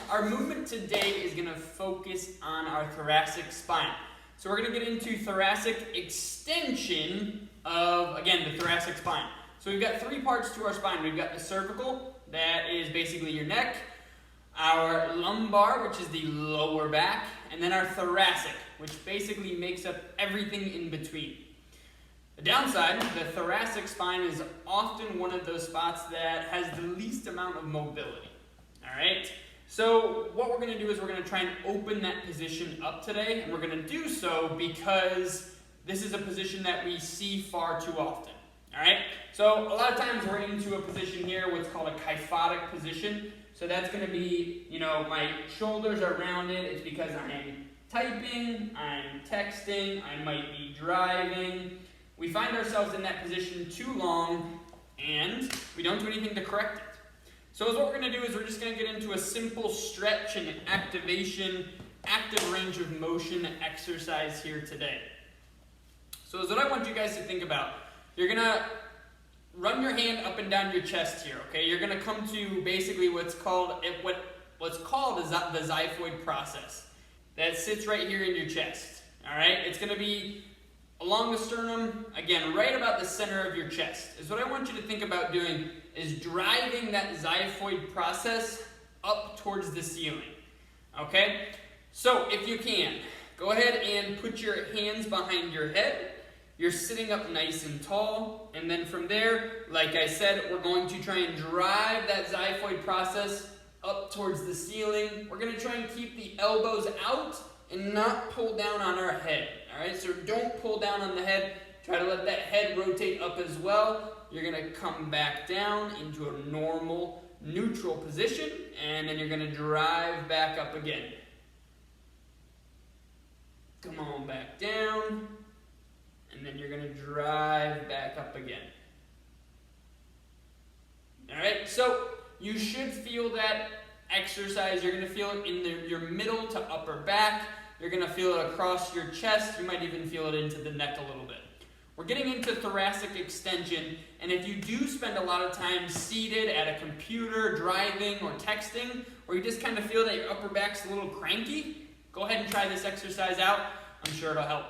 our movement today is going to focus on our thoracic spine. So we're going to get into thoracic extension of, again, the thoracic spine. So we've got three parts to our spine. We've got the cervical, that is basically your neck, our lumbar, which is the lower back, and then our thoracic, which basically makes up everything in between. The downside, the thoracic spine is often one of those spots that has the least amount of mobility. All right? So what we're going to do is we're going to try and open that position up today, and we're going to do so because this is a position that we see far too often. All right? So a lot of times we're into a position here, what's called a kyphotic position. So that's going to be, my shoulders are rounded. It's because I'm typing, I'm texting, I might be driving. We find ourselves in that position too long, and we don't do anything to correct it. So what we're going to do is we're just going to get into a simple stretch and activation, active range of motion exercise here today. So what I want you guys to think about, you're going to run your hand up and down your chest here, okay? You're going to come to basically what's called the xiphoid process. That sits right here in your chest, all right? It's going to be along the sternum, again, right about the center of your chest. Is what I want you to think about doing is driving that xiphoid process up towards the ceiling, okay? So if you can, go ahead and put your hands behind your head. You're sitting up nice and tall, and then from there, like I said, we're going to try and drive that xiphoid process up towards the ceiling. We're going to try and keep the elbows out and not pull down on our head. All right, so don't pull down on the head. Try to let that head rotate up as well. You're going to come back down into a normal, neutral position, and then you're going to drive back up again. Come on back down, and then you're going to drive back up again. All right, so you should feel that exercise. You're going to feel it in your middle to upper back. You're going to feel it across your chest. You might even feel it into the neck a little bit. We're getting into thoracic extension, and if you do spend a lot of time seated at a computer, driving, or texting, or you just kind of feel that your upper back's a little cranky, go ahead and try this exercise out. I'm sure it'll help.